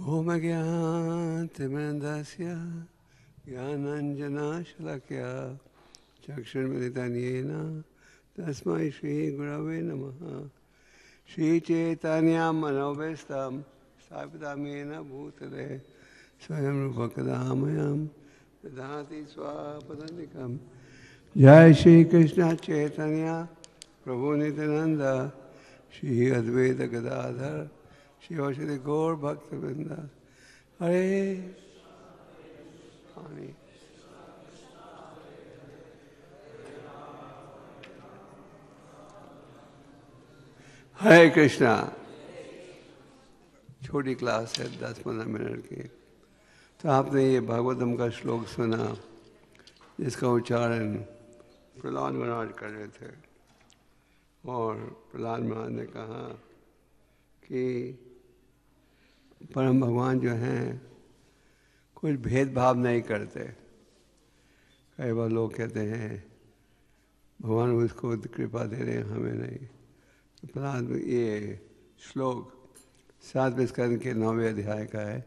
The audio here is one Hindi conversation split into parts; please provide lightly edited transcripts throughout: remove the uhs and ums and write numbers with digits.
ओम ज्ञानतिमिरन्दस्य ज्ञानाञ्जनशलाकया चक्षुर्मिलितं येन तस्मै श्रीगुरवे नमः। श्रीचैतन्यमनोभीष्टं स्थापितं येन भूतले स्वयं रूपः कदा मह्यं ददाति स्वपदान्तिकं। जय श्री कृष्ण चैतन्य प्रभु नित्यानंद श्री अद्वैत गदाधर श्री गौर भक्तवृंद। हरे आमीन। हरे कृष्णा। छोटी क्लास है 10-15 मिनट की। तो आपने ये भागवतम का श्लोक सुना जिसका उच्चारण प्रहलाद महाराज कर रहे थे। और प्रहलाद महाराज ने कहा कि परम भगवान जो हैं कुछ भेदभाव नहीं करते। कई बार लोग कहते हैं भगवान उसको कृपा दे रहे हैं हमें नहीं। तो प्रहलाद ये श्लोक 7वें स्कंद के 9वें अध्याय का है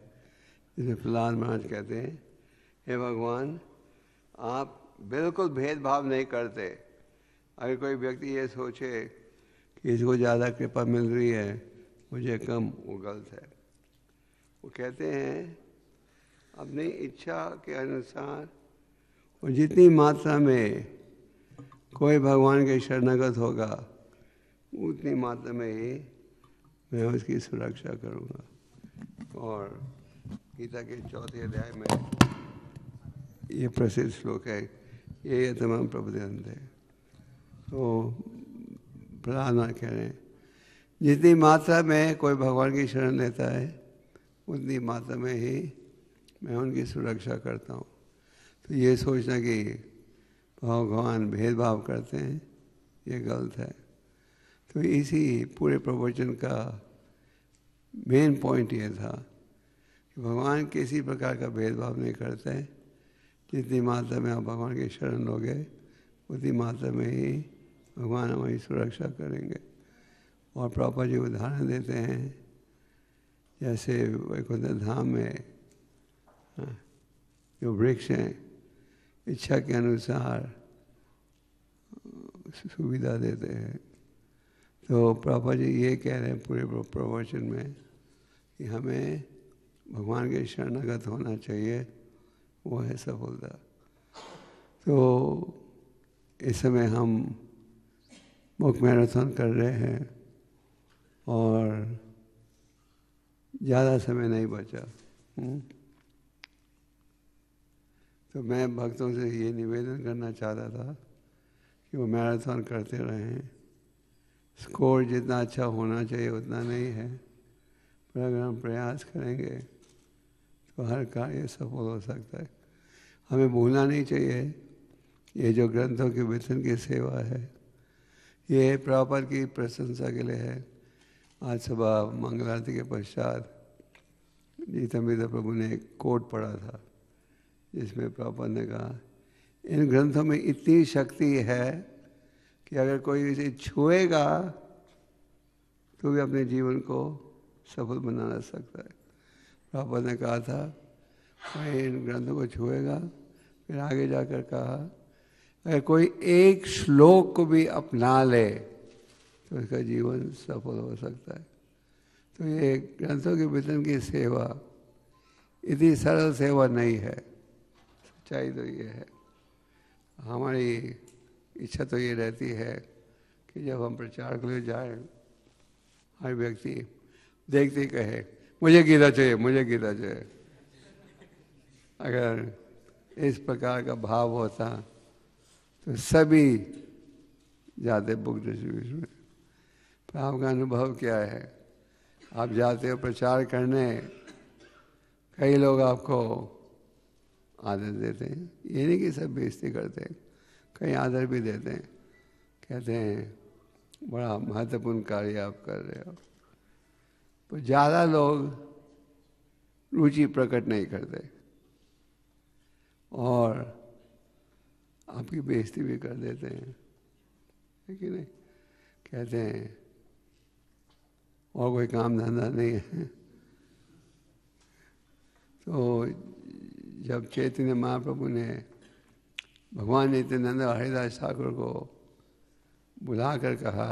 जिसमें प्रहलाद महाराज कहते हैं हे भगवान आप बिल्कुल भेदभाव नहीं करते। अगर कोई व्यक्ति ये सोचे कि इसको ज़्यादा कृपा मिल रही है मुझे कम, वो गलत है। वो कहते हैं अपनी इच्छा के अनुसार और जितनी मात्रा में कोई भगवान के शरणागत होगा उतनी मात्रा में ही मैं उसकी सुरक्षा करूँगा। और गीता के 4थे अध्याय में ये प्रसिद्ध श्लोक है, ये तमाम प्रबोधन है। तो प्रहलाद कह रहे हैं जितनी मात्रा में कोई भगवान की शरण लेता है उतनी मात्रा में ही मैं उनकी सुरक्षा करता हूँ। तो ये सोचना कि भगवान भेदभाव करते हैं ये गलत है। तो इसी पूरे प्रवचन का मेन पॉइंट ये था कि भगवान किसी प्रकार का भेदभाव नहीं करते हैं। जितनी मात्रा में आप भगवान की शरण लोगे उतनी मात्रा में ही भगवान हमारी सुरक्षा करेंगे। और प्रभुपाद जी उदाहरण देते हैं जैसे वैकुंठ धाम में जो वृक्ष हैं इच्छा के अनुसार सुविधा देते हैं। तो प्रभुपाद जी ये कह रहे हैं पूरे प्रवचन में कि हमें भगवान के शरणागत होना चाहिए, वो है सफलता। तो इस समय हम बुक मैराथन कर रहे हैं और ज़्यादा समय नहीं बचा। तो मैं भक्तों से ये निवेदन करना चाहता था कि वो मैराथन करते रहें। स्कोर जितना अच्छा होना चाहिए उतना नहीं है, पर अगर हम प्रयास करेंगे तो हर कार्य सफल हो सकता है। हमें भूलना नहीं चाहिए ये जो ग्रंथों के वितरण की सेवा है ये प्रभुपाद की प्रशंसा के लिए है। आज सुबह मंगल आरती के पश्चात गीतामृत प्रभु ने एक कोट पढ़ा था जिसमें प्रभुपाद ने कहा इन ग्रंथों में इतनी शक्ति है कि अगर कोई इसे छुएगा तो भी अपने जीवन को सफल बना सकता है। प्रभुपाद ने कहा था कोई इन ग्रंथों को छुएगा, फिर आगे जाकर कहा अगर कोई एक श्लोक को भी अपना ले तो उसका जीवन सफल हो सकता है। तो ये ग्रंथों के वितरण की सेवा इतनी सरल सेवा नहीं है। सच्चाई तो ये है। हमारी इच्छा तो ये रहती है कि जब हम प्रचार के लिए जाएं हर व्यक्ति देखते ही कहे मुझे गीता चाहिए, मुझे गीता चाहिए। अगर इस प्रकार का भाव होता तो सभी जाते बुक डिस्ट्रीब्यूशन में। पर आपका अनुभव क्या है? आप जाते हो प्रचार करने, कई लोग आपको आदर देते हैं। ये नहीं कि सब बेइज्जती करते हैं, कई आदर भी देते हैं, कहते हैं बड़ा महत्वपूर्ण कार्य आप कर रहे हो। तो ज़्यादा लोग रुचि प्रकट नहीं करते और आपकी बेइज्जती भी कर देते हैं, है कि नहीं? कहते हैं और कोई काम धंधा नहीं है, तो जब चैतन्य महाप्रभु ने भगवान नित्यानंद और हरिदास ठाकुर को बुलाकर कहा,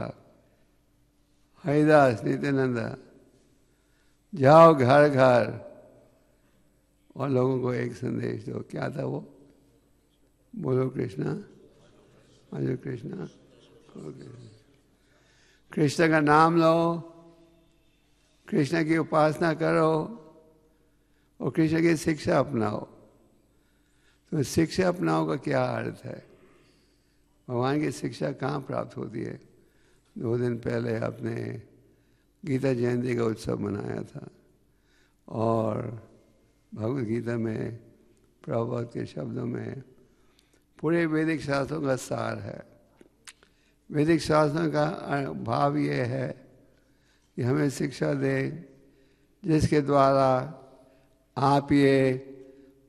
हरिदास नित्यानंद जाओ घर घर और लोगों को एक संदेश दो। क्या था वो? बोलो कृष्णा, हरे कृष्णा, कृष्ण का नाम लो, कृष्ण की उपासना करो और कृष्ण की शिक्षा अपनाओ। तो शिक्षा अपनाओ का क्या अर्थ है? भगवान की शिक्षा कहाँ प्राप्त होती है? 2 दिन पहले आपने गीता जयंती का उत्सव मनाया था और भगवद गीता में प्रभुपाद के शब्दों में पूरे वैदिक शास्त्रों का सार है। वैदिक शास्त्रों का भाव ये है कि हमें शिक्षा दे जिसके द्वारा आप ये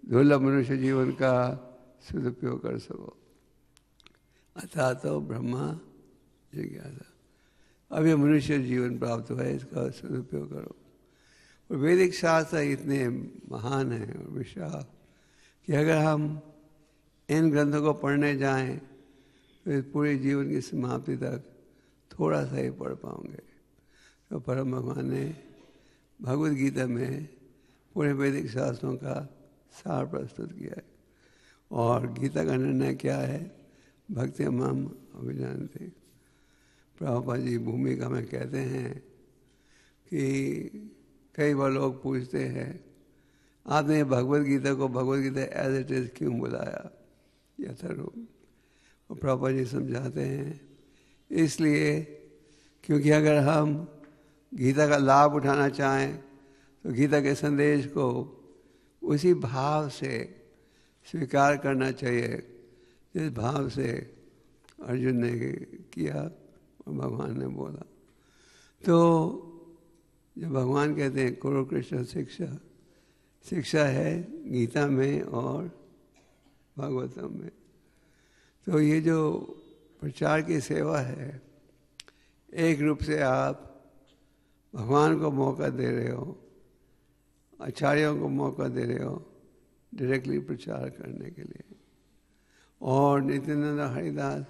दुर्लभ मनुष्य जीवन का सदुपयोग कर सको। अतः तो ब्रह्मा जिज्ञासा, अब ये मनुष्य जीवन प्राप्त हुआ है, इसका सदुपयोग करो। और वैदिक शास्त्र इतने महान हैं और विशाल कि अगर हम इन ग्रंथों को पढ़ने जाएं तो इस पूरे जीवन की समाप्ति तक थोड़ा सा ही पढ़ पाओगे। तो परम भगवान ने भगवद गीता में पूरे वैदिक शास्त्रों का सार प्रस्तुत किया है। और गीता का निर्णय क्या है? भक्ति माम अभिजानते। प्रभुपाद जी भूमिका में कहते हैं कि कई बार लोग पूछते हैं आपने भगवद गीता को Bhagavad Gita as it is क्यों बुलाया यथारूप? और प्रभुपाद जी समझाते हैं इसलिए क्योंकि अगर हम गीता का लाभ उठाना चाहें तो गीता के संदेश को उसी भाव से स्वीकार करना चाहिए जिस भाव से अर्जुन ने किया और भगवान ने बोला। तो जब भगवान कहते हैं कुरु कृष्ण शिक्षा, शिक्षा है गीता में और भागवतम में। तो ये जो प्रचार की सेवा है, एक रूप से आप भगवान को मौका दे रहे हो, आचार्यों को मौका दे रहे हो डायरेक्टली प्रचार करने के लिए। और नित्यानंद हरिदास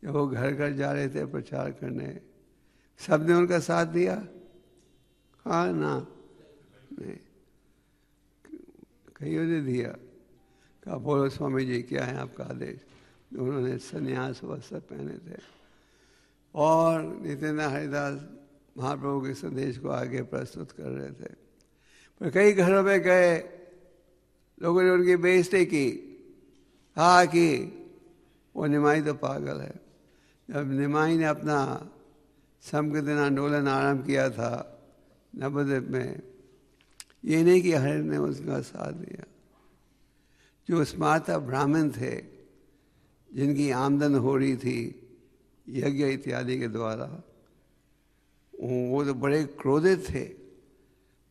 जब वो घर घर जा रहे थे प्रचार करने, सबने उनका साथ दिया? हाँ ना? नहीं, कईयों ने दिया। कहा बोलो स्वामी जी क्या है आपका आदेश? उन्होंने संन्यास वस्त्र पहने थे और नित्यानंद हरिदास महाप्रभु के संदेश को आगे प्रस्तुत कर रहे थे। पर कई घरों में गए, लोगों ने उनकी बेइज्जती की, हाँ कि वो निमाई तो पागल है। जब निमाई ने अपना संकीर्तन आंदोलन आरंभ किया था नवद्वीप में, ये नहीं कि हर ने उसका साथ दिया। जो स्मार्ता ब्राह्मण थे जिनकी आमदन हो रही थी यज्ञ इत्यादि के द्वारा, वो तो बड़े क्रोधित थे।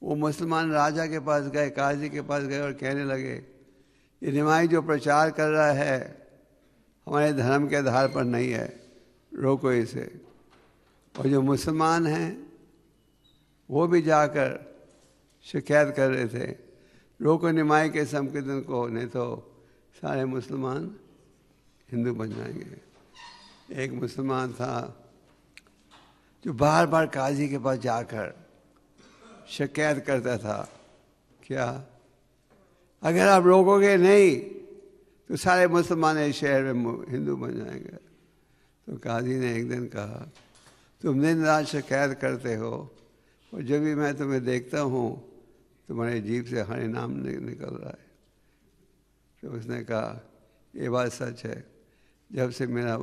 वो मुसलमान राजा के पास गए, काजी के पास गए और कहने लगे ये निमाई जो प्रचार कर रहा है हमारे धर्म के आधार पर नहीं है, रोको इसे। और जो मुसलमान हैं वो भी जाकर शिकायत कर रहे थे, रोको निमाई के संकीर्तन को, नहीं तो सारे मुसलमान हिंदू बन जाएंगे। एक मुसलमान था जो बार बार काजी के पास जाकर शिकायत करता था, क्या अगर आप रोकोगे नहीं तो सारे मुसलमान इस शहर में हिंदू बन जाएंगे। तो काजी ने एक दिन कहा तुम दिन रात शिकायत करते हो और जब भी मैं तुम्हें देखता हूँ तुम्हारे जीभ से हरे नाम निकल रहा है। तो उसने कहा ये बात सच है, जब से मेरा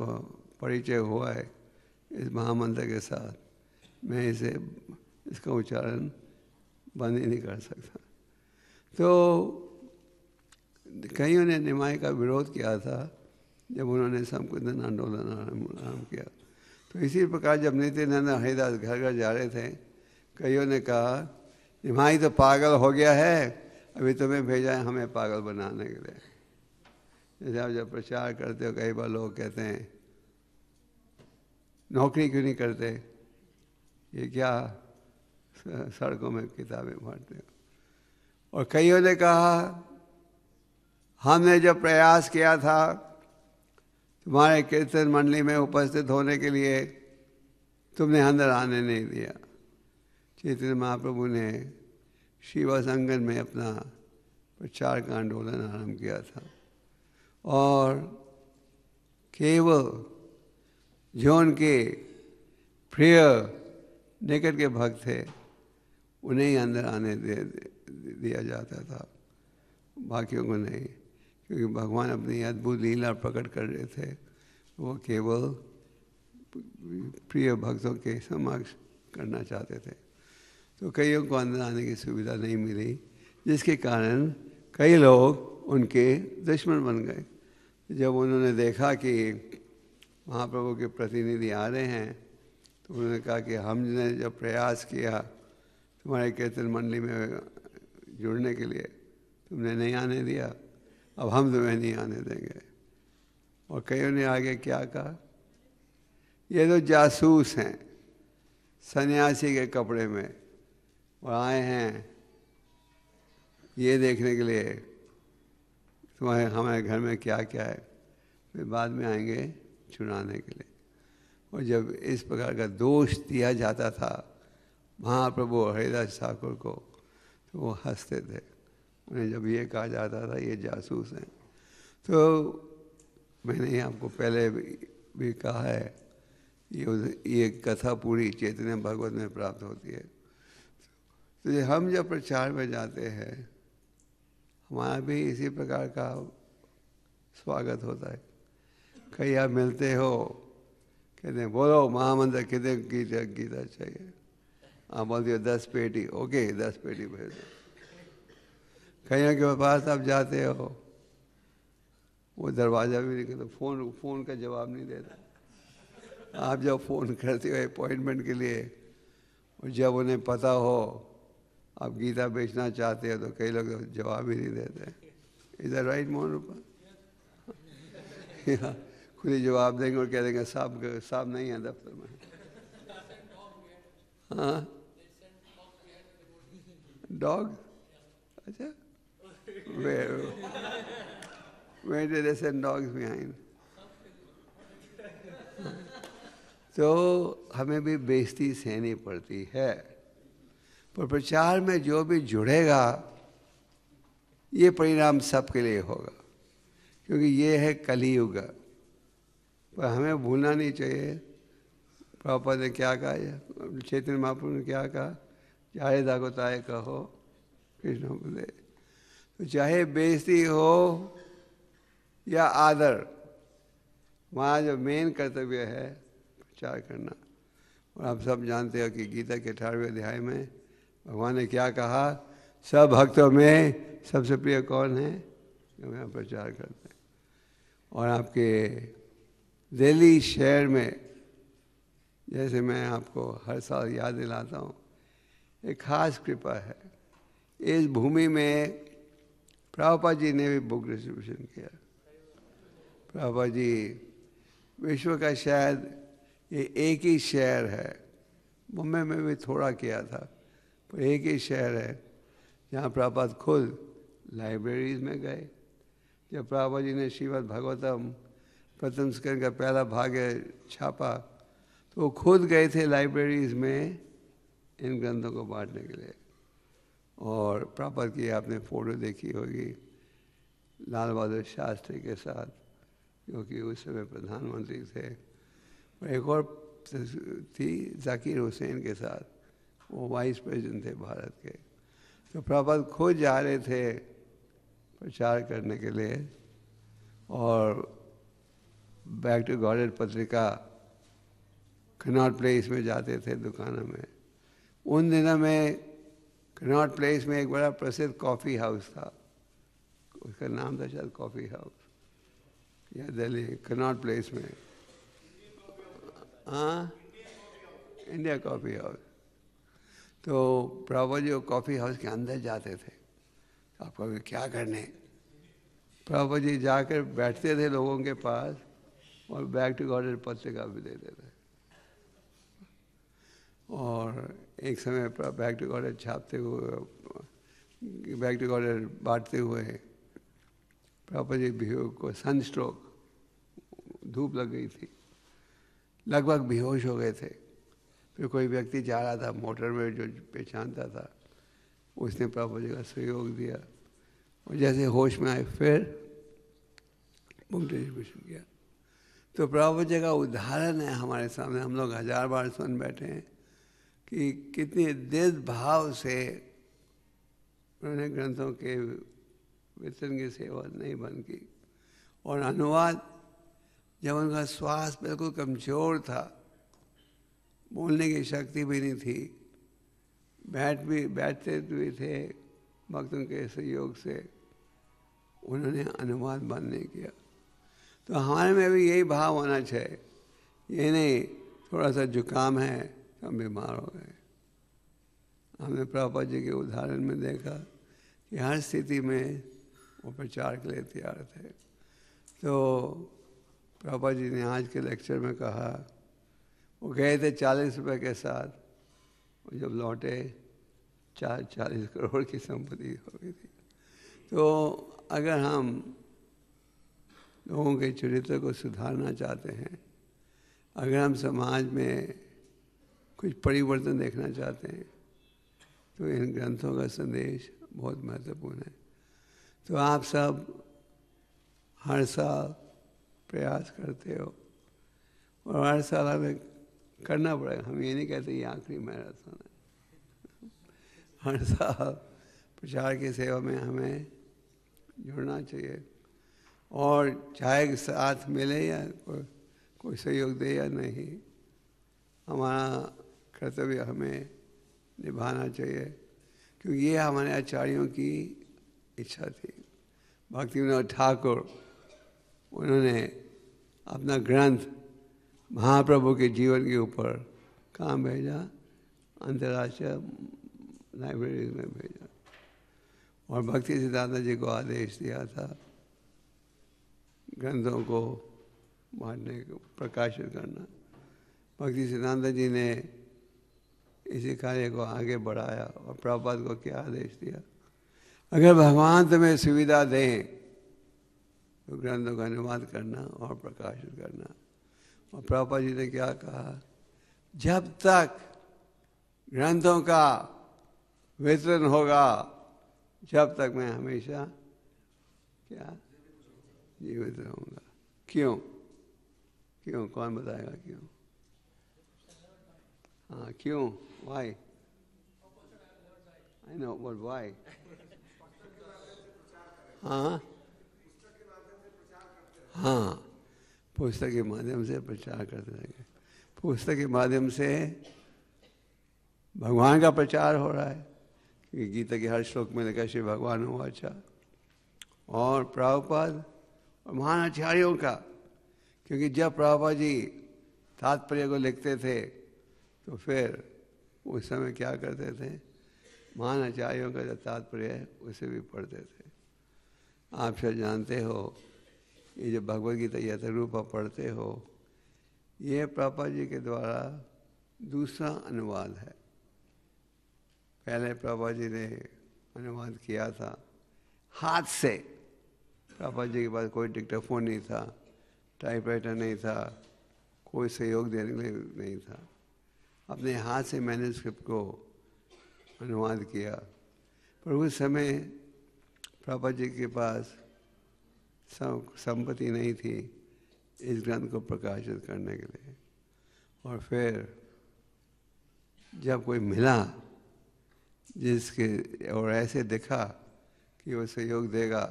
परिचय हुआ है इस महामंत्र के साथ मैं इसका उच्चारण बंद ही नहीं कर सकता। तो कईयों ने निमाई का विरोध किया था जब उन्होंने संकीर्तन आंदोलन आरम्भ किया। तो इसी प्रकार जब नित्यानंद हरिदास घर घर जा रहे थे, कईयों ने कहा निमाई तो पागल हो गया है, अभी तुम्हें भेजा है हमें पागल बनाने के लिए। जैसे आप जब प्रचार करते हो कई बार लोग कहते हैं नौकरी क्यों नहीं करते, ये क्या सड़कों में किताबें बांटते हो। और कईयों ने कहा हमने जब प्रयास किया था तुम्हारे कीर्तन मंडली में उपस्थित होने के लिए, तुमने अंदर आने नहीं दिया। चैतन्य महाप्रभु ने शिवा संगम में अपना प्रचार का आंदोलन आरंभ किया था और केवल जो उनके प्रिय निकट के भक्त थे उन्हें ही अंदर आने दिया जाता था, बाकियों को नहीं, क्योंकि भगवान अपनी अद्भुत लीला प्रकट कर रहे थे। वो केवल प्रिय भक्तों के समक्ष करना चाहते थे, तो कईयों को अंदर आने की सुविधा नहीं मिली, जिसके कारण कई लोग उनके दुश्मन बन गए। जब उन्होंने देखा कि महाप्रभु के प्रतिनिधि आ रहे हैं तो उन्होंने कहा कि हमने जब प्रयास किया तुम्हारे कीर्तन मंडली में जुड़ने के लिए, तुमने नहीं आने दिया, अब हम तुम्हें नहीं आने देंगे। और कईयों ने आगे क्या कहा, ये तो जासूस हैं सन्यासी के कपड़े में और आए हैं ये देखने के लिए तुम्हारे हमारे घर में क्या क्या है, फिर बाद में आएंगे छुड़ाने के लिए। और जब इस प्रकार का दोष दिया जाता था महाप्रभु हरिदास ठाकुर को तो वो हंसते थे। उन्हें जब ये कहा जाता था ये जासूस हैं, तो मैंने आपको पहले भी कहा है ये कथा पूरी चैतन्य भगवत में प्राप्त होती है। तो हम जब प्रचार में जाते हैं हमारा भी इसी प्रकार का स्वागत होता है। कहीं आप मिलते हो कहते हैं बोलो महामंत्र कितने गीता चाहिए, आप बोलते हो 10 पेटी, ओके 10 पेटी भेज दो। कहीं के पास आप जाते हो वो दरवाज़ा भी नहीं करता, फ़ोन का जवाब नहीं देता। आप जब फ़ोन करते हो अपॉइंटमेंट के लिए और जब उन्हें पता हो आप गीता बेचना चाहते हो तो कई लोग जवाब ही नहीं देते। इधर राइट मोहन रूपा खुद ही जवाब देंगे और कह देंगे साहब नहीं है दफ्तर में। हाँ डॉग, अच्छा where did they send dogs behind? तो हमें भी बेइज्जती सहनी पड़ती है, पर प्रचार में जो भी जुड़ेगा ये परिणाम सबके लिए होगा, क्योंकि ये है कलियुग। पर हमें भूलना नहीं चाहिए प्रभुपाद ने क्या कहा, चैतन्य महाप्रभु ने क्या कहा, चाहे दागोताए कहो कृष्ण बोले। तो चाहे बेइज्जती हो या आदर, वहाँ जो मेन कर्तव्य है प्रचार करना। और आप सब जानते हो कि गीता के 18वें अध्याय में भगवान ने क्या कहा, सब भक्तों में सबसे प्रिय कौन है, जो यहाँ प्रचार करते हैं। और आपके दिल्ली शहर में जैसे मैं आपको हर साल याद दिलाता हूँ, एक खास कृपा है। इस भूमि में प्रभुपाद जी ने भी बुक डिस्ट्रीब्यूशन किया। प्रभुपाद जी विश्व का शायद ये एक ही शहर है, मुंबई में भी थोड़ा किया था, पर एक ही शहर है जहाँ प्रभुपाद खुद लाइब्रेरीज में गए। जब प्रभुपाद जी ने श्रीमद् भागवतम प्रथम स्कंद का पहला भाग छापा तो वो खुद गए थे लाइब्रेरीज में इन ग्रंथों को बांटने के लिए। और प्रभुपाद की आपने फ़ोटो देखी होगी लाल बहादुर शास्त्री के साथ, क्योंकि उस समय प्रधानमंत्री थे। और एक और थी जाकिर हुसैन के साथ, वो वाइस प्रेसिडेंट थे भारत के। तो प्रभुपाद खुद जा रहे थे प्रचार करने के लिए और बैक टू गॉडेड पत्रिका कनॉट प्लेस में जाते थे दुकानों में। उन दिनों में कनॉट प्लेस में एक बड़ा प्रसिद्ध कॉफ़ी हाउस था, उसका नाम था शायद कॉफ़ी हाउस, या दिल्ली कनॉट प्लेस में, हाँ इंडिया कॉफ़ी हाउस। तो प्रभुपाद जी कॉफ़ी हाउस के अंदर जाते थे, आपको अभी क्या करने, प्रभुपाद जी जाकर बैठते थे लोगों के पास और बैक टू गॉडेड पत्रिका भी देते थे। और एक समय बैक टू गॉडेड छापते हुए बैक टू गॉड बांटते हुए प्रभुपाद जी बेहोश को सनस्ट्रोक, धूप लग गई थी, लगभग बेहोश हो गए थे। फिर कोई व्यक्ति जा रहा था मोटर में जो पहचानता था, उसने प्रभुपाद जी का सहयोग दिया और जैसे होश में आए फिर डिस्ट्रीब्यूशन किया। तो प्रभुपाद जी का उदाहरण है हमारे सामने, हम लोग 1000 बार सुन बैठे हैं कि कितनी दिल भाव से उन्होंने ग्रंथों के वितरण की सेवा नहीं बंद की। और अनुवाद, जब उनका श्वास बिल्कुल कमजोर था, बोलने की शक्ति भी नहीं थी, बैठते भी थे, भक्तों के सहयोग से उन्होंने अनुवाद बंद नहीं किया। तो हमारे में भी यही भाव होना चाहिए, ये नहीं थोड़ा सा जुकाम है हम बीमार हो गए। हमने प्रभुपाद जी के उदाहरण में देखा कि हर स्थिति में वो प्रचार के लिए तैयार थे। तो प्रभुपाद जी ने आज के लेक्चर में कहा, वो गए थे 40 रुपये के साथ, वो जब लौटे 40 करोड़ की संपत्ति हो गई थी। तो अगर हम लोगों के चरित्र को सुधारना चाहते हैं, अगर हम समाज में कुछ परिवर्तन देखना चाहते हैं, तो इन ग्रंथों का संदेश बहुत महत्वपूर्ण है। तो आप सब हर साल प्रयास करते हो और हर साल हमें करना पड़ेगा। हम ये नहीं कहते ये आखिरी मैराथन है। हर साल प्रचार की सेवा में हमें जुड़ना चाहिए, और चाहे साथ मिले या कोई सहयोग दे या नहीं, हमारा कर्तव्य हमें निभाना चाहिए, क्योंकि ये हमारे आचार्यों की इच्छा थी। भक्तिविनोद ठाकुर, उन्होंने अपना ग्रंथ महाप्रभु के जीवन के ऊपर कहाँ भेजा? अंतर्राष्ट्रीय लाइब्रेरी में भेजा, और भक्ति सिद्धांत जी को आदेश दिया था ग्रंथों को बांटने को, प्रकाशित करना। भक्ति सिद्धांत जी ने इसी कार्य को आगे बढ़ाया और प्रभुपाद को क्या आदेश दिया? अगर भगवान तुम्हें सुविधा दें तो ग्रंथों का अनुवाद करना और प्रकाशित करना। और प्रभुपाद जी ने क्या कहा? जब तक ग्रंथों का वितरण होगा, जब तक मैं हमेशा क्या जीवित रहूंगा। क्यों? क्यों? कौन बताएगा क्यों? हाँ, क्यों? Why? I know, but why? हाँ हाँ, पुस्तक के माध्यम से प्रचार करते रहेंगे। पुस्तक के माध्यम से भगवान का प्रचार हो रहा है, क्योंकि गीता के हर श्लोक में लिखा श्री भगवान वाचा, और प्रभुपाद और महान आचार्यों का। क्योंकि जब प्रभुपाद जी तात्पर्य को लिखते थे तो फिर उस समय क्या करते थे? महान आचार्यों का जो तात्पर्य है उसे भी पढ़ते थे। आप सब जानते हो, ये जो भगवद गीता यथारूपा पढ़ते हो, ये प्रभुपाद जी के द्वारा दूसरा अनुवाद है। पहले प्रभुपाद जी ने अनुवाद किया था हाथ से। प्रभुपाद जी के पास कोई डिक्टाफोन नहीं था, टाइपराइटर नहीं था, कोई सहयोग देने के लिए नहीं था। अपने हाथ से मैन्युस्क्रिप्ट को अनुवाद किया। पर उस समय प्रभुपाद जी के पास संपत्ति नहीं थी इस ग्रंथ को प्रकाशित करने के लिए। और फिर जब कोई मिला जिसके और ऐसे दिखा कि वो सहयोग देगा,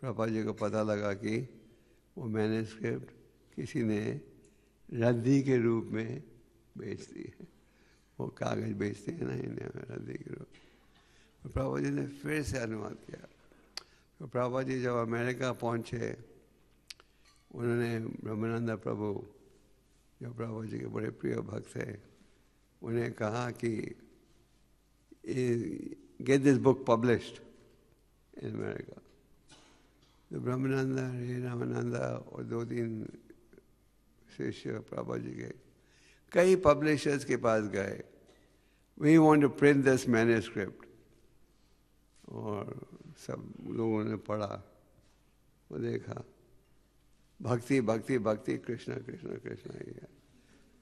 प्रभुपाद जी को पता लगा कि वो मैन्युस्क्रिप्ट किसी ने रद्दी के रूप में बेच दी है। वो कागज बेचते हैं ना इंडिया में, रद्दी के रूप में। प्रभुपाद जी ने फिर से अनुवाद किया। तो प्रभुपाद जी जब अमेरिका पहुंचे, उन्होंने ब्रह्मानंद प्रभु, जो प्रभुपाद जी के बड़े प्रिय भक्त थे, उन्हें कहा कि get this book published in America. तो ब्रह्मानंद, हरे रामानंद और 2-3 शिष्य प्रभुपाद जी के कई पब्लिशर्स के पास गए, we want to print this manuscript. और सब लोगों ने पढ़ा, वो देखा भक्ति भक्ति भक्ति कृष्णा कृष्णा कृष्णा ही है।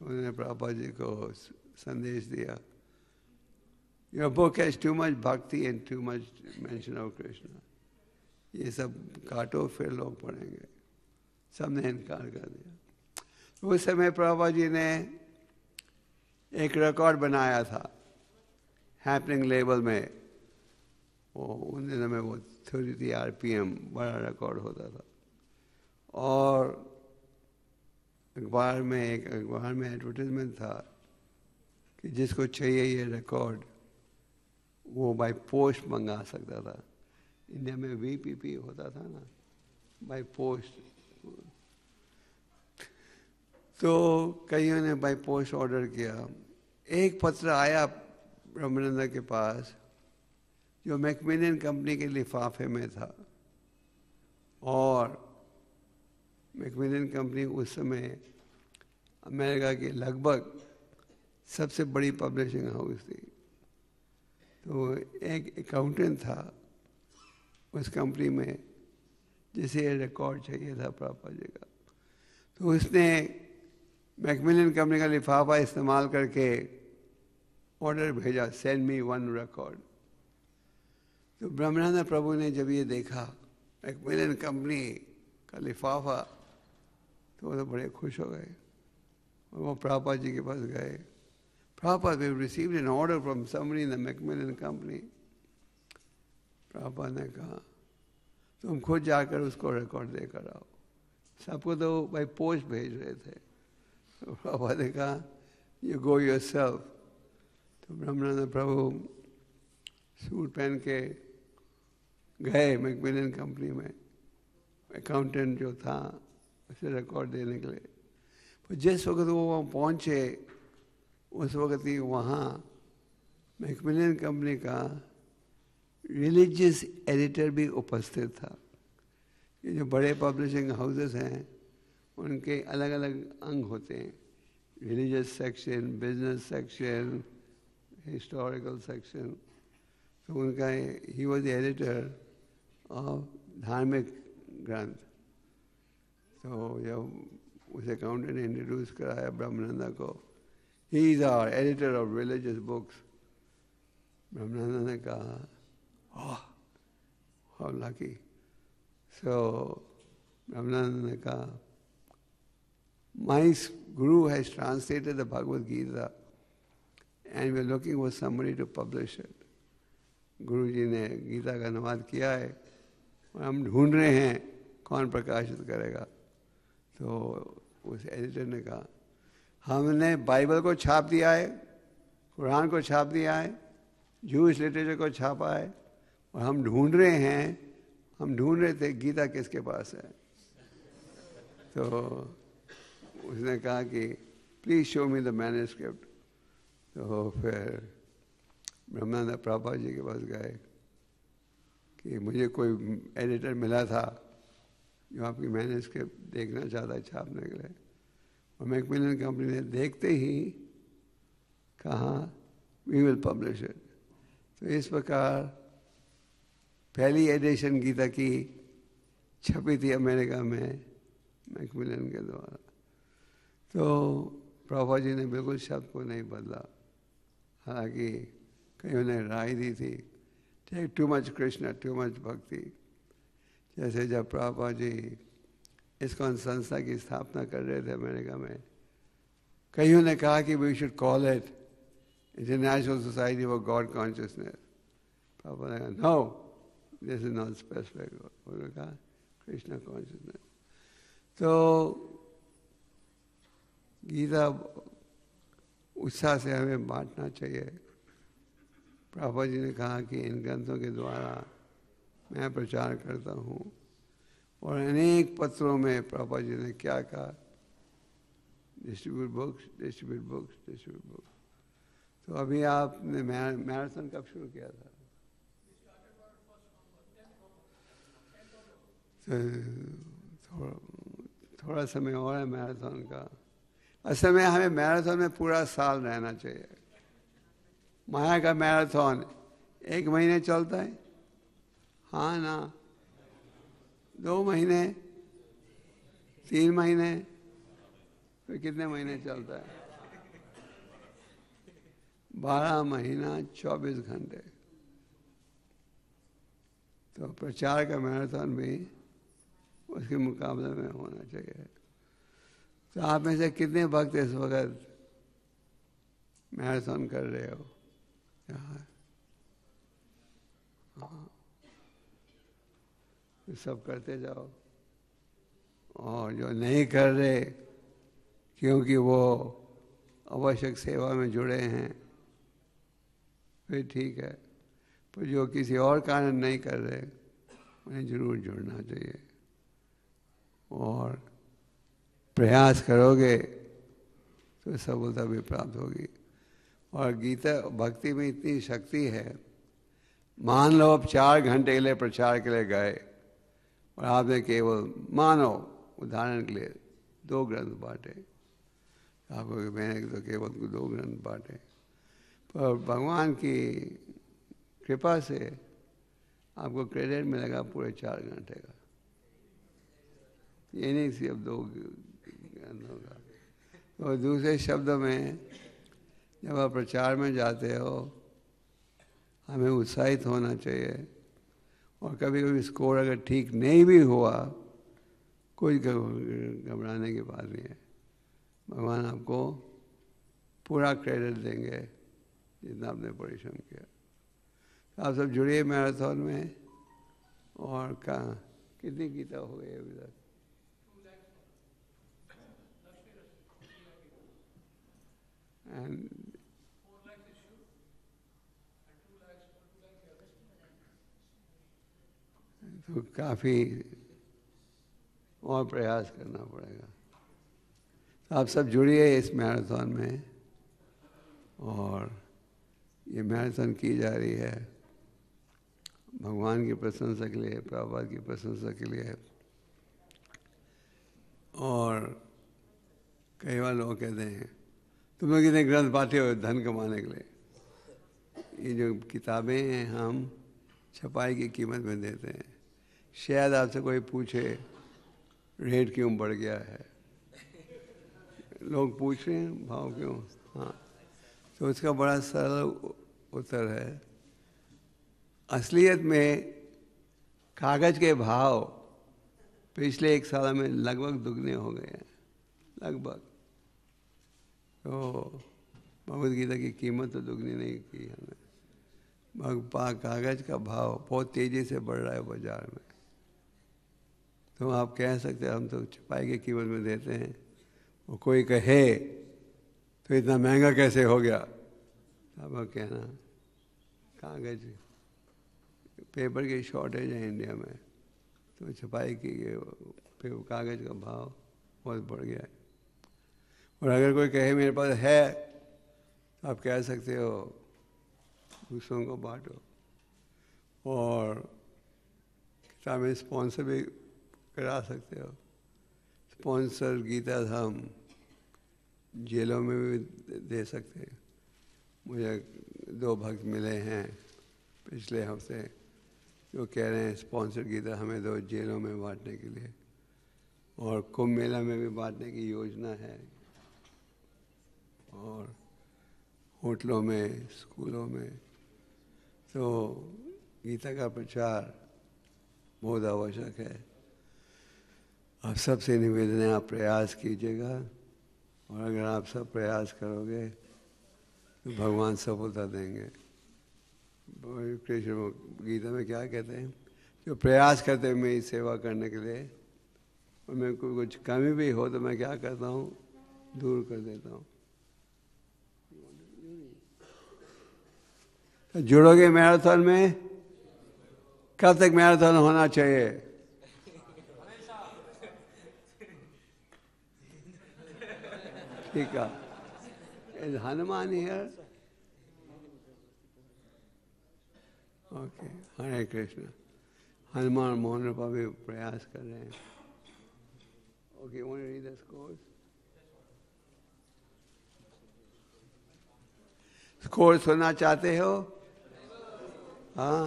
उन्होंने प्रभुपाद जी को संदेश दिया, your book has too much bhakti and too much mention of Krishna, ये सब काटो फिर लोग पढ़ेंगे। सबने इनकार कर दिया। उस समय प्रभुपाद जी ने एक रिकॉर्ड बनाया था हैपनिंग लेवल में, वो उन दिनों में वो 33 RPM बड़ा रिकॉर्ड होता था। और अखबार में एडवर्टाइजमेंट था कि जिसको चाहिए ये रिकॉर्ड वो बाय पोस्ट मंगा सकता था। इंडिया में VPP होता था ना, बाय पोस्ट। तो कईयों ने बाय पोस्ट ऑर्डर किया। एक पत्र आया ब्रह्मानंद के पास जो मैकमिलन कंपनी के लिफाफे में था, और मैकमिलन कंपनी उस समय अमेरिका की लगभग सबसे बड़ी पब्लिशिंग हाउस थी। तो एक अकाउंटेंट था उस कंपनी में जिसे ये रिकॉर्ड चाहिए था प्रभुपाद जी का। तो उसने मैकमिलन कंपनी का लिफाफा इस्तेमाल करके ऑर्डर भेजा, सेंड मी वन रिकॉर्ड। तो ब्रह्मानंद प्रभु ने जब ये देखा मैकमिलन कंपनी का लिफाफा तो वो तो बड़े खुश हो गए और वो प्रभुपाद जी के पास गए। Prabhupada, we received an order from somebody in the Macmillan company. Prabhupada ने कहा तुम खुद जाकर उसको रिकॉर्ड देकर आओ। सबको तो भाई पोस्ट भेज रहे थे। तो प्रभुपाद ने कहा यू गो योरसेल्फ। तो ब्रह्मानंद प्रभु सूट पहन के गए मैकमिलन कंपनी में। अकाउंटेंट जो था उसे रिकॉर्ड देने के लिए, पर जिस वक्त वो वहाँ पहुँचे उस वक्त ही वहाँ मैकमिलन कंपनी का रिलीजियस एडिटर भी उपस्थित था। ये जो बड़े पब्लिशिंग हाउसेस हैं उनके अलग अलग अंग होते हैं, religious section, business section, historical section. तो उनका ही वॉज एडिटर ऑफ धार्मिक ग्रंथ। तो जब उस अकाउंटेंट ने इंट्रोड्यूस कराया ब्रह्मानंद को, he is our editor of religious books. Brahmanand ने कहा ओह हाउ लकी। सो ब्रह्मानंद ने कहा my guru has translated the Bhagavad Gita and we are looking for somebody to publish it. गुरु जी ने गीता का अनुवाद किया है और हम ढूंढ रहे हैं कौन प्रकाशित करेगा। तो उस एडिटर ने कहा हमने बाइबल को छाप दिया है, कुरान को छाप दिया है, जूस लिटरेचर को छापा है, और हम ढूंढ रहे थे गीता किसके पास है। तो उसने कहा कि please show me the manuscript. तो फिर ब्रह्मानंद प्रभुपाद जी के पास गए कि मुझे कोई एडिटर मिला था जो आपकी मैन्युस्क्रिप्ट देखना चाहता है छापने के लिए। और मैकमिलन कंपनी ने देखते ही कहा वी विल पब्लिश इट। तो इस प्रकार पहली एडिशन गीता की छपी थी अमेरिका में मैकमिलन के द्वारा। तो प्रभुपाद जी ने बिल्कुल शब्द को नहीं बदला, हालांकि कईयों ने राय दी थी take too much Krishna too much bhakti. जैसे जब प्रभुपाद जी इस्कॉन संस्था की स्थापना कर रहे थे अमेरिका में, कईयों ने कहा कि we should call it International Society for God Consciousness. Prabhupada ने कहा no this is not specific, उन्होंने कहा कृष्णा कॉन्शियसनेस। तो गीता उत्साह से हमें बांटना चाहिए। प्रभुपाद जी ने कहा कि इन ग्रंथों के द्वारा मैं प्रचार करता हूँ, और अनेक पत्रों में प्रभुपाद जी ने क्या कहा, distribute books distribute books distribute books. तो अभी आपने मैराथन कब शुरू किया था? तो थोड़ा समय और है मैराथन का। असल में हमें मैराथन में पूरा साल रहना चाहिए। माया का मैराथन 1 महीने चलता है, हाँ ना, 2 महीने, 3 महीने, फिर कितने महीने चलता है? 12 महीना 24 घंटे। तो प्रचार का मैराथन भी उसके मुकाबले में होना चाहिए। तो आप में से कितने भक्त इस वक्त मैराथन कर रहे हो? यहाँ हाँ, सब करते जाओ। और जो नहीं कर रहे क्योंकि वो आवश्यक सेवा में जुड़े हैं, फिर ठीक है। पर जो किसी और कारण नहीं कर रहे, उन्हें जरूर जुड़ना चाहिए। और प्रयास करोगे तो सफलता भी प्राप्त होगी। और गीता भक्ति में इतनी शक्ति है, मान लो आप 4 घंटे के लिए प्रचार के लिए गए और आपने केवल, मानो उदाहरण के लिए, 2 ग्रंथ बांटे, आपको मैंने तो केवल 2 ग्रंथ बांटे, पर भगवान की कृपा से आपको क्रेडिट मिलेगा पूरे 4 घंटे का। ये नहीं सिर्फ 2 ग्रंथों का। और दूसरे शब्दों में, जब आप प्रचार में जाते हो, हमें उत्साहित होना चाहिए। और कभी कभी स्कोर अगर ठीक नहीं भी हुआ, कोई घबराने की बात नहीं है। भगवान आपको पूरा क्रेडिट देंगे जितना आपने परिश्रम किया। तो आप सब जुड़िए मैराथन में। और कहाँ कितनी गीता हो गई अभी तक? तो काफ़ी और प्रयास करना पड़ेगा। तो आप सब जुड़िए इस मैराथन में। और ये मैराथन की जा रही है भगवान की प्रशंसा के लिए, प्रभुपाद की प्रशंसा के लिए। और कई बार लोग कहते हैं, तुम लोग कितने ग्रंथ बांटे हो धन कमाने के लिए? ये जो किताबें हैं हम छपाई की कीमत में देते हैं। शायद आपसे कोई पूछे रेट क्यों बढ़ गया है, लोग पूछ रहे हैं भाव क्यों। हाँ, तो उसका बड़ा सरल उत्तर है, असलियत में कागज के भाव पिछले 1 साल में लगभग दुगने हो गए हैं, लगभग। तो भगवद गीता की कीमत तो दुगनी नहीं की हमने। कागज का भाव बहुत तेजी से बढ़ रहा है बाजार में। तो आप कह सकते हैं हम तो छपाई की कीमत में देते हैं, और कोई कहे तो इतना महंगा कैसे हो गया? अब कहना कागज, पेपर की शॉर्टेज है इंडिया में, तो छपाई की कागज का भाव बहुत बढ़ गया है। और अगर कोई कहे मेरे पास है, तो आप कह सकते हो दूसरों को बांटो। और किताबें स्पॉन्सर भी करा सकते हो। स्पॉन्सर गीता धाम जेलों में भी दे सकते हैं। मुझे 2 भक्त मिले हैं पिछले हफ्ते जो कह रहे हैं स्पॉन्सर गीता हमें 2 जेलों में बांटने के लिए, और कुंभ मेला में भी बांटने की योजना है, और होटलों में, स्कूलों में। तो गीता का प्रचार बहुत आवश्यक है। आप सबसे निवेदन है आप प्रयास कीजिएगा, और अगर आप सब प्रयास करोगे तो भगवान सफलता देंगे। कृष्ण गीता में क्या कहते हैं, जो प्रयास करते हैं मेरी सेवा करने के लिए, और मेरे को कुछ कमी भी हो तो मैं क्या करता हूँ, दूर कर देता हूँ। तो जुड़ोगे मैराथन में? कब तक मैराथन होना चाहिए? ठीक है। Is Hanuman here? ओके, हरे कृष्ण। हनुमान मोहन रूपा भी प्रयास कर रहे हैं। Okay, want to read the scores? Score सुनना चाहते हो? हाँ,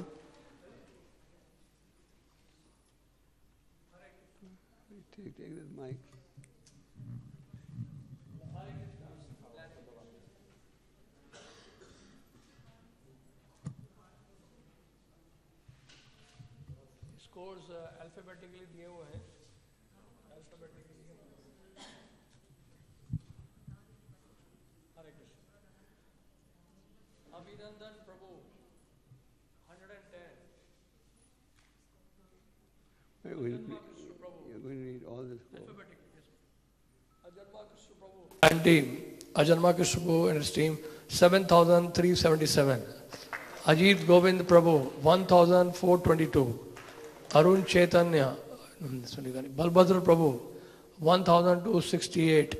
Take this mic. Scores alphabetically दिए हुए हैं, अल्फाबेटिकली। हरे कृष्ण। अभिनंदन प्रभु 110। You're going to read all this. Ajanma Krishna Prabhu and team. Ajanma Krishna Prabhu and his team 7,377. Ajit Govind Prabhu 1,422. Arun Chaitanya, Balbhadra Prabhu 1,268.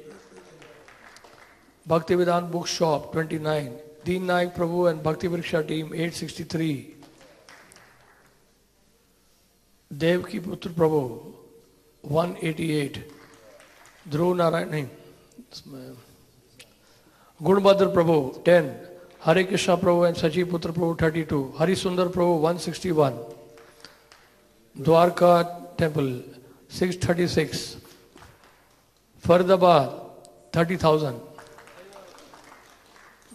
Bhaktivedanta Bookshop 29. Deen Naik Prabhu and Bhakti Vriksha team 863. Devki Putra Prabhu 188. Dhruv Narayan, Gunbhadra Prabhu 10. Hare Krishna Prabhu and Sachi Putra Prabhu 32. Hari Sundar Prabhu 161. Dwarka Temple 636. Faridabad 30,000.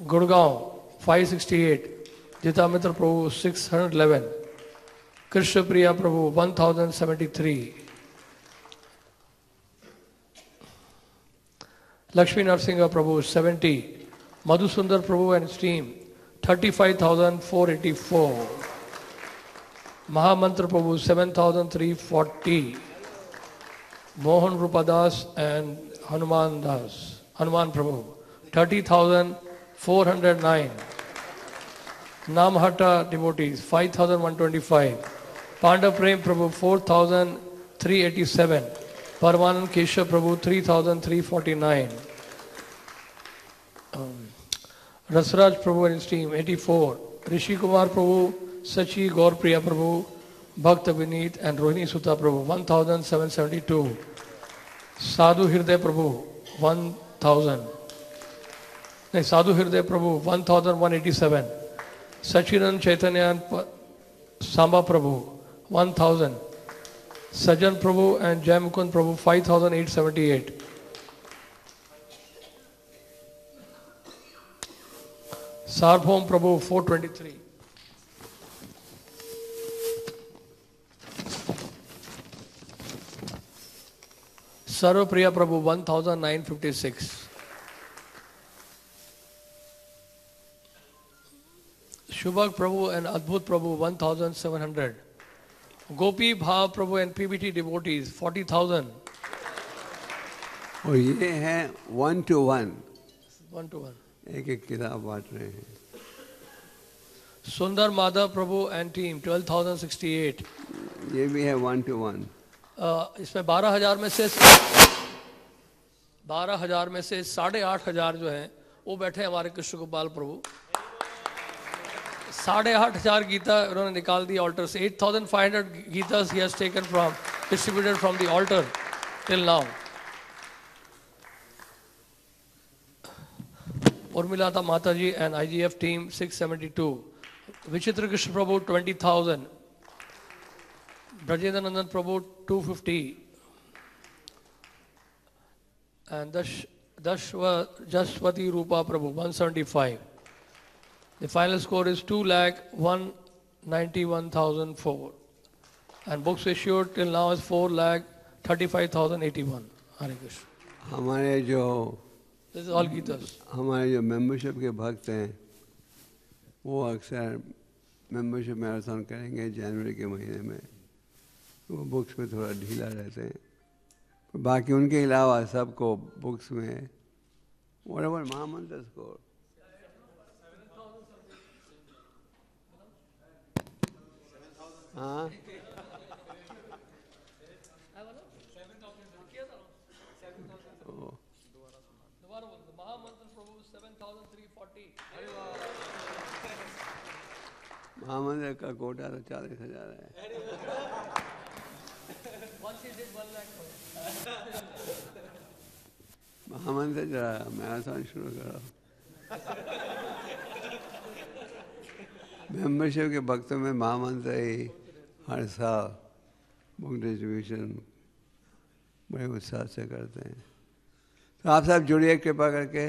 Gurgaon 568. Jita Mitra Prabhu 611. Krishna Priya Prabhu 1073. Lakshmi Narsinga Prabhu 70. Madhusundar Prabhu and his team 35,484. Mahamantra Prabhu 7,340. Mohan Rupadas and Hanuman Prabhu 30,409. Namhata devotees 5,125. Pandav Prem Prabhu 4,387. Parmanand Keshav Prabhu 3,349. Rasraj Prabhu and his team 84. Rishi Kumar Prabhu, Sachi Gaurpriya Prabhu, Bhakta Vineet and Rohini Sutta Prabhu 1,772. Sadhu Hirday Prabhu 1,000. Sadhu Hirday Prabhu 1,187. Sachidanand Chaitanya and Samba Prabhu 1,000. Sajan Prabhu and Jaimukund Prabhu 5,878. Sarbhom Prabhu 423. Sarvapriya Prabhu 1,956. Shubhak Prabhu and Adbhut Prabhu 1,700. Gopi Bhav Prabhu and PBT devotees 40,000. और ये है 1 to 1. 1 to 1. एक एक किताब बांट रहे हैं. Sundar Madhav Prabhu and team 12,068. ये भी है 1 to 1. इसमें 12,000 में से 8,500 जो हैं वो बैठे हैं हमारे कृष्ण गोपाल प्रभु. 8,500 गीता उन्होंने निकाल दी ऑल्टर से. 8,500 गीतास he has taken from, distributed from the altar till now. Urmilata Mataji and IGF team 672. Vichitra Krishna Prabhu 20,000. Brajendra Nandan Prabhu 250. And Jaswati Rupa Prabhu 175. The final score is 2,191,004. And books issued till now is 4,35,081. Hare Krishna. हमारे जो This is all Gitas. हमारे जो मेंबरशिप के भक्त हैं वो अक्सर मेंबरशिप मैराथन करेंगे जनवरी के महीने में. वो बुक्स में थोड़ा ढीला रहते हैं. बाकी उनके अलावा सबको बुक्स में whatever महामंत्र स्कोर. हाँ महामंत्र का कोटा तो 40,000 है. महामंत्र जरा मैराथन शुरू करो. मेंबरशिप के भक्तों में महामंत्र ही हर साल बुक डिस्ट्रीब्यूशन बड़े उत्साह से करते हैं। तो आप सब जुड़िए कृपा करके।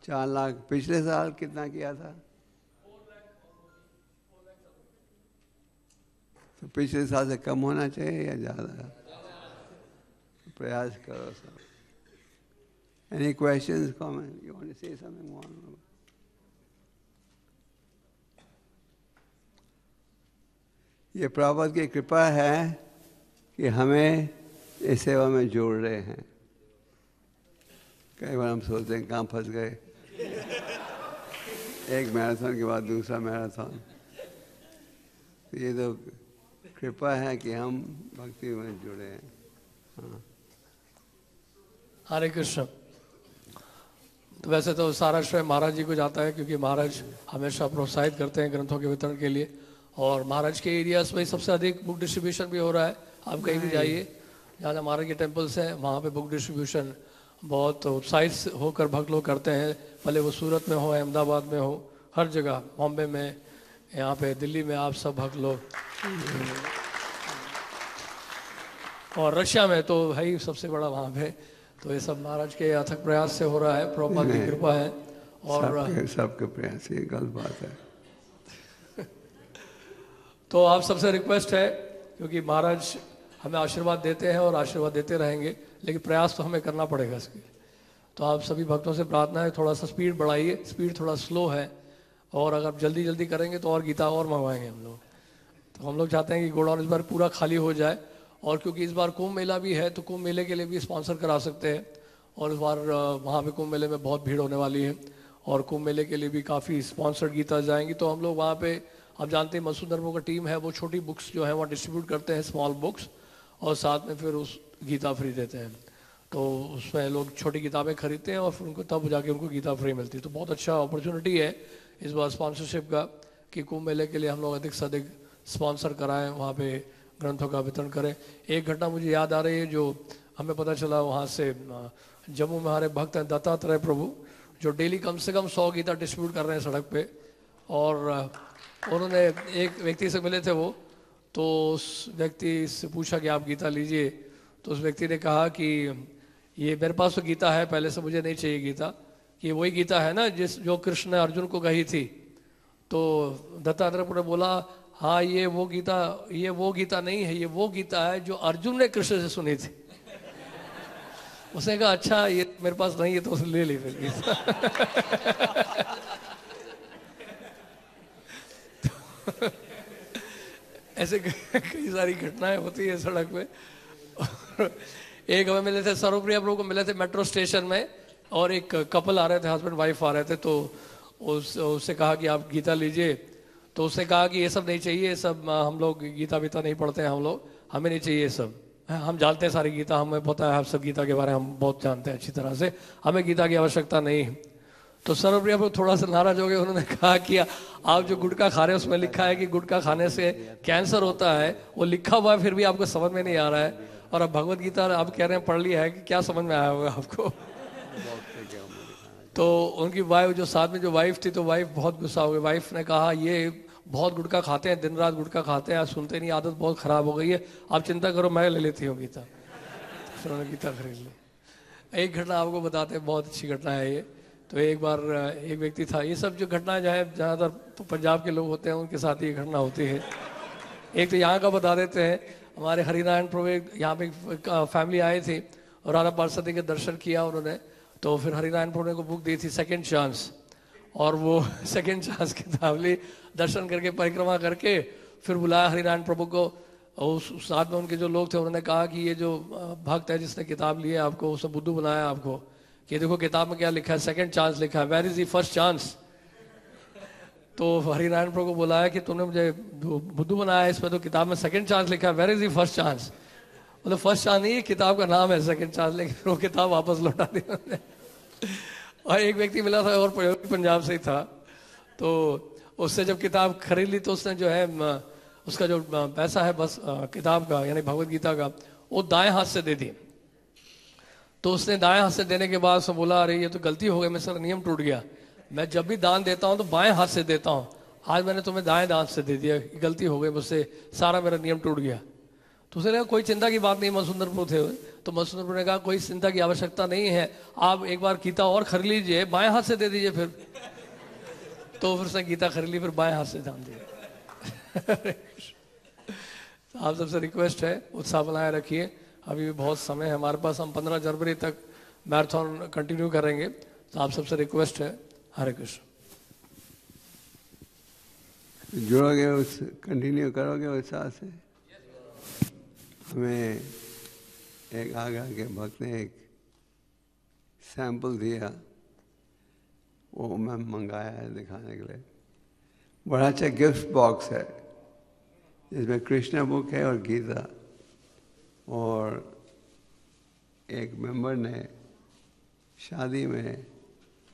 4 लाख पिछले साल कितना किया था? तो पिछले साल से कम होना चाहिए या ज़्यादा? प्रयास करो सब। Any questions, comments? You want to say something more? ये प्रभुपाद की कृपा है कि हमें इस सेवा में जोड़ रहे हैं। कई बार हम सोचते हैं कहाँ फंस गए, एक मैराथन के बाद दूसरा मैराथन। ये तो कृपा है कि हम भक्ति में जुड़े हैं। हाँ। हरे कृष्ण। तो वैसे तो सारा श्रेय महाराज जी को जाता है, क्योंकि महाराज हमेशा प्रोत्साहित करते हैं ग्रंथों के वितरण के लिए, और महाराज के एरियाज में सबसे अधिक बुक डिस्ट्रीब्यूशन भी हो रहा है। आप कहीं भी जाइए जहाँ जहाँ महाराज के टेम्पल्स हैं, वहाँ पे बुक डिस्ट्रीब्यूशन बहुत उत्साहित होकर भक्त लोग करते हैं। भले वो सूरत में हो, अहमदाबाद में हो, हर जगह, बॉम्बे में, यहाँ पे दिल्ली में, आप सब भक्त लोग, और रशिया में तो है ही सबसे बड़ा वहाँ पे। तो ये सब महाराज के अथक प्रयास से हो रहा है, प्रभुपाद की कृपा है। और सबके प्रयास, ये गलत बात है। तो आप सबसे रिक्वेस्ट है, क्योंकि महाराज हमें आशीर्वाद देते हैं और आशीर्वाद देते रहेंगे, लेकिन प्रयास तो हमें करना पड़ेगा इसके। तो आप सभी भक्तों से प्रार्थना है, थोड़ा सा स्पीड बढ़ाइए, स्पीड थोड़ा स्लो है, और अगर जल्दी जल्दी करेंगे तो और गीता और मंगवाएंगे हम लोग। तो हम लोग चाहते हैं कि गोडाउन इस बार पूरा खाली हो जाए, और क्योंकि इस बार कुंभ मेला भी है, तो कुंभ मेले के लिए भी स्पॉन्सर करा सकते हैं। और इस बार वहाँ पे कुंभ मेले में बहुत भीड़ होने वाली है, और कुंभ मेले के लिए भी काफ़ी स्पॉन्सर्ड गीता जाएंगी। तो हम लोग वहाँ पे, आप जानते हैं मसूद नरमो का टीम है, वो छोटी बुक्स जो है वहाँ डिस्ट्रीब्यूट करते हैं, स्मॉल बुक्स, और साथ में फिर उस गीता फ्री देते हैं। तो उसमें लोग छोटी किताबें खरीदते हैं और फिर उनको तब जाके उनको गीता फ्री मिलती है। तो बहुत अच्छा अपॉर्चुनिटी है इस बार स्पॉन्सरशिप का, कि कुंभ मेले के लिए हम लोग अधिक से अधिक स्पॉन्सर कराएं, वहाँ पे ग्रंथों का वितरण करें। एक घटना मुझे याद आ रही है, जो हमें पता चला वहाँ से, जम्मू में हमारे भक्त हैं दत्तात्रेय प्रभु, जो डेली कम से कम 100 गीता डिस्ट्रीब्यूट कर रहे हैं सड़क पे। और उन्होंने एक व्यक्ति से मिले थे वो, तो उस व्यक्ति से पूछा कि आप गीता लीजिए। तो उस व्यक्ति ने कहा कि ये मेरे पास तो गीता है, पहले से मुझे नहीं चाहिए गीता, कि वही गीता है ना जो कृष्ण ने अर्जुन को कही थी। तो दत्तात्रेय प्रभु ने बोला, हाँ ये वो गीता नहीं है, ये वो गीता है जो अर्जुन ने कृष्ण से सुनी थी। उसने कहा अच्छा ये मेरे पास नहीं है, तो उसने ले ली फिर गीता। ऐसे कई सारी घटनाएं होती है सड़क पे। एक हमें मिले थे, सर्वप्रिया प्रभु को मिले थे मेट्रो स्टेशन में, और एक कपल आ रहे थे, हस्बैंड वाइफ आ रहे थे। तो उससे कहा कि आप गीता लीजिए। तो उसने कहा कि ये सब नहीं चाहिए, ये सब हम लोग गीता वीता नहीं पढ़ते हैं हम लोग, हमें नहीं चाहिए ये सब, हम जानते हैं सारी गीता, हमें पता है, आप सब गीता के बारे में हम बहुत जानते हैं अच्छी तरह से, हमें गीता की आवश्यकता नहीं है। तो सर्वप्रिया प्रभु थोड़ा सा नाराज हो गए। उन्होंने कहा कि आप जो गुटखा खा रहे हैं उसमें लिखा है कि गुटखा खाने से कैंसर होता है, वो लिखा हुआ है, फिर भी आपको समझ में नहीं आ रहा है, और अब भगवत गीता आप कह रहे हैं पढ़ लिया है, कि क्या समझ में आया होगा आपको। तो उनकी वाइफ, जो साथ में जो वाइफ थी, तो वाइफ बहुत गुस्सा हो गई। वाइफ ने कहा ये बहुत गुटखा खाते हैं, दिन रात गुटखा खाते हैं, आज सुनते नहीं, आदत बहुत खराब हो गई है, आप चिंता करो मैं ले लेती हूँ गीता। फिर उन्होंने गीता खरीद ली। एक घटना आपको बताते हैं, बहुत अच्छी घटना है ये। तो एक बार एक व्यक्ति था, ये सब जो घटना जो है ज़्यादातर तो पंजाब के लोग होते हैं, उनके साथ ये घटना होती है। एक तो यहाँ का बता देते हैं, हमारे हरिनारायण प्रभु यहाँ पे फैमिली आई थी, और राधा पार्षदी के दर्शन किया उन्होंने। तो फिर हरिनारायण प्रभु ने को बुक दी थी सेकंड चांस, और वो सेकंड चांस किताब ली, दर्शन करके परिक्रमा करके फिर बुलाया हरिनारायण प्रभु को। और उस साथ में उनके जो लोग थे, उन्होंने कहा कि ये जो भक्त है जिसने किताब ली है आपको, उसने बुद्धू बनाया आपको, कि देखो किताब में क्या लिखा है, सेकंड चांस लिखा है, where is the first chance. तो हरिनारायण प्रभु को बुलाया कि तुमने मुझे बुद्धू बनाया है, इसमें तो किताब में सेकंड चांस लिखा है, where is the first chance. मतलब फर्स्ट चांस नहीं, किताब का नाम है सेकंड चांस, लेकिन वो किताब वापस लौटा दी उन्होंने। और एक व्यक्ति मिला था और पंजाब से ही था, तो उससे जब किताब खरीद ली, तो उसने जो है उसका जो पैसा है बस किताब का, यानी भगवत गीता का, वो दाएं हाथ से दे दी। तो उसने दाएं हाथ से देने के बाद उसने बोला, अरे ये तो गलती हो गई, मेरे से नियम टूट गया, मैं जब भी दान देता हूँ तो बाएं हाथ से देता हूँ, आज मैंने तुम्हें दाएं हाथ से दे दिया, गलती हो गई मुझसे, सारा मेरा नियम टूट गया। तो तो उसने कहा कोई चिंता की बात नहीं, मधुसूदन प्रभु थे। तो मधुसूदन प्रभु ने कहा कोई चिंता की आवश्यकता नहीं है, आप एक बार गीता और खरीद लीजिए, बाएं हाथ से दे दीजिए फिर। तो फिर उसने गीता खरीद ली, फिर बाएं हाथ से दान दिया। तो आप सबसे रिक्वेस्ट है उत्साह बनाए रखिए, अभी भी बहुत समय है हमारे पास, हम 15 जनवरी तक मैराथन कंटिन्यू करेंगे। तो आप सबसे रिक्वेस्ट है, हरे कृष्ण। जुड़ोगे, उस कंटिन्यू करोगे उत्साह से। हमें एक आगरा के भक्त ने एक सैंपल दिया, वो मैं मंगाया है दिखाने के लिए। बड़ा अच्छा गिफ्ट बॉक्स है जिसमें कृष्णा बुक है और गीता, और एक मेंबर ने शादी में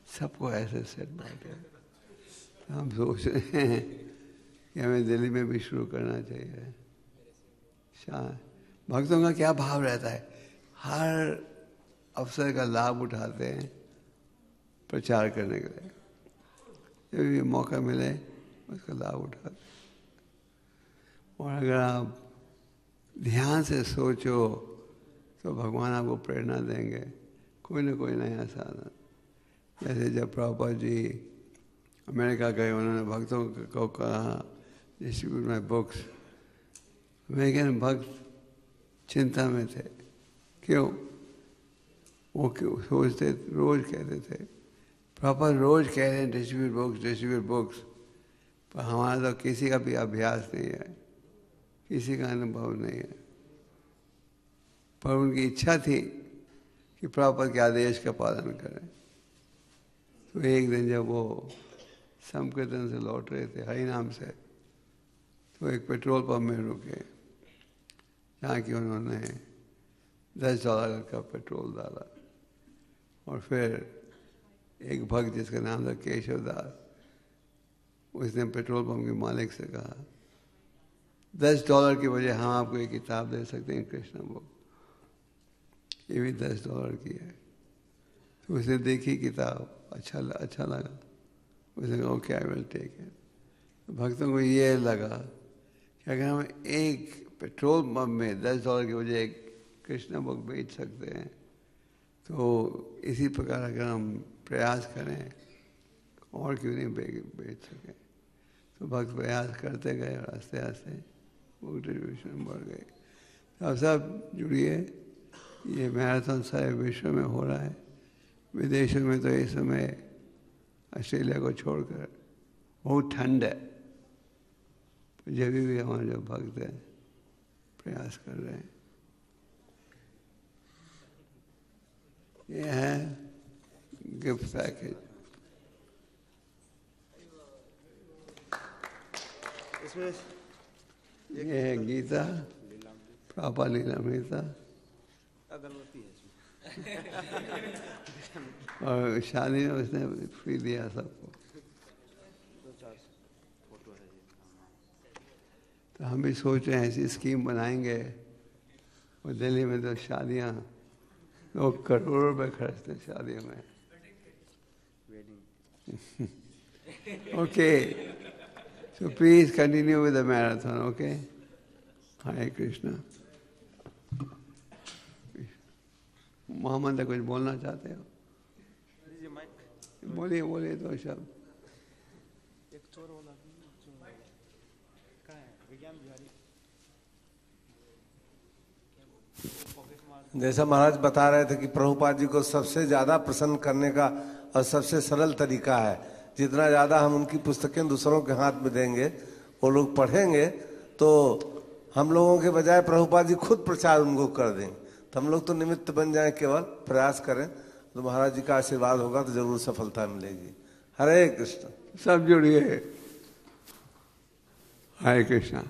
सबको ऐसे सेट बांटे। हम सोच रहे हैं कि हमें दिल्ली में भी शुरू करना चाहिए। भक्तों का क्या भाव रहता है, हर अवसर का लाभ उठाते हैं प्रचार करने के लिए, जब भी मौका मिले उसका लाभ उठाते हैं। और अगर आप ध्यान से सोचो तो भगवान आपको प्रेरणा देंगे, कोई ना कोई नया साधन। जैसे जब प्रभुपाद जी अमेरिका गए, उन्होंने भक्तों को कहा डिस्ट्रीब्यूट माई बुक्स। अमेरिकन भक्त चिंता में थे, क्यों? वो क्यों सोचते, रोज कहते थे, प्रभुपाद रोज कह रहे हैं डिस्ट्रीब्यूट बुक्स, डिस्ट्रीब्यूट बुक्स, पर हमारा तो किसी का भी अभ्यास नहीं है, किसी का अनुभव नहीं है। पर उनकी इच्छा थी कि प्रभुपाद के आदेश का पालन करें। तो एक दिन जब वो संकीर्तन से लौट रहे थे हरि नाम से, तो एक पेट्रोल पंप में रुके, जहाँ कि उन्होंने $10 का पेट्रोल डाला। और फिर एक भक्त जिसका नाम था केशव दास, उसने पेट्रोल पंप के मालिक से कहा $10 की वजह हम आपको एक किताब दे सकते हैं, कृष्णा बुक, ये भी $10 की है। तो उसने देखी किताब, अच्छा लगा, उसने कहा okay I will take it. तो भक्तों को ये लगा कि अगर हम एक पेट्रोल पंप में $10 की वजह एक कृष्णा बुक बेच सकते हैं, तो इसी प्रकार अगर हम प्रयास करें और क्यों नहीं बेच सकें। तो भक्त प्रयास करते गए और आस्ते आस्ते बुक डिस्ट्रीब्यूशन बढ़ गए। तो आप सब जुड़िए, ये मैराथन सारे विश्व में हो रहा है। विदेशों में तो इस समय ऑस्ट्रेलिया को छोड़कर बहुत ठंड है, जब भी हमारे जो भक्त हैं प्रयास कर रहे हैं। ये है गिफ्ट पैकेज। ये है गीता, पापा लीलामृता, और शादी में उसने फ्री दिया सबको। तो हम भी सोच रहे हैं ऐसी स्कीम बनाएंगे, और दिल्ली में तो शादियां लोग करोड़ों रुपए खर्चते हैं शादियों में। Okay, so please continue with the marathon, okay? Hare Krishna. Mohammed कुछ बोलना चाहते हो? बोलिए तो शब्द। जैसा महाराज बता रहे थे कि प्रभुपाद जी को सबसे ज्यादा प्रसन्न करने का और सबसे सरल तरीका है, जितना ज्यादा हम उनकी पुस्तकें दूसरों के हाथ में देंगे, वो लोग पढ़ेंगे, तो हम लोगों के बजाय प्रभुपाद जी खुद प्रचार उनको कर देंगे। तो हम लोग तो निमित्त बन जाएं, केवल प्रयास करें, तो महाराज जी का आशीर्वाद होगा तो जरूर सफलता मिलेगी। हरे कृष्ण। सब जुड़िए। हरे कृष्णा।